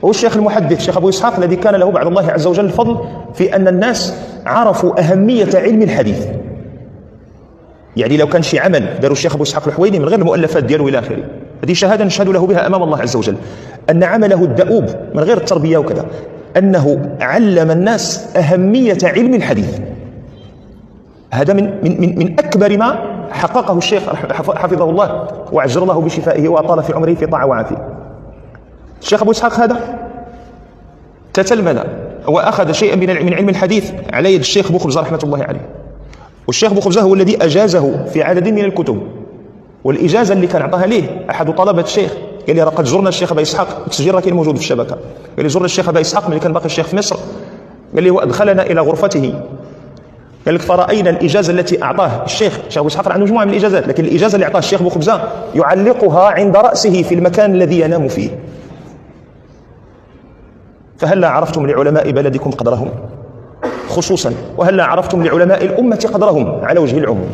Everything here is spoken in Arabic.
هو الشيخ المحدث الشيخ أبو إسحاق الذي كان له بعد الله عز وجل الفضل في أن الناس عرفوا أهمية علم الحديث. يعني لو كان شي عمل داروا الشيخ أبو إسحاق الحويني من غير المؤلفات ديالو إلى آخره، هذه شهادة نشهد له بها أمام الله عز وجل أن عمله الدؤوب من غير التربية وكذا أنه علم الناس أهمية علم الحديث. هذا من أكبر ما حققه الشيخ حفظه الله وعجل الله بشفائه وأطال في عمره في طاعة وعافية. الشيخ أبو إسحاق هذا تتلمذ وأخذ شيئا من علم الحديث على يد الشيخ بوخبزة رحمة الله عليه، والشيخ بوخبزة هو الذي أجازه في عدد من الكتب. والإجازة اللي كان عطاها ليه أحد طلبة الشيخ قال لي راه قد زرنا الشيخ أبا إسحاق، التسجيل راه كاين موجود في الشبكة، قال لي زرنا الشيخ أبا إسحاق ملي كان باقي الشيخ في مصر، قال لي هو أدخلنا إلى غرفته، قال لك فرأينا الإجازة التي أعطاه الشيخ أبو إسحاق عنده مجموعة من الإجازات، لكن الإجازة اللي أعطاها الشيخ بوخبزة يعلقها عند رأسه في المكان الذي ينام فيه. فهلا عرفتم لعلماء بلدكم قدرهم خصوصا، وهلا عرفتم لعلماء الأمة قدرهم على وجه العموم.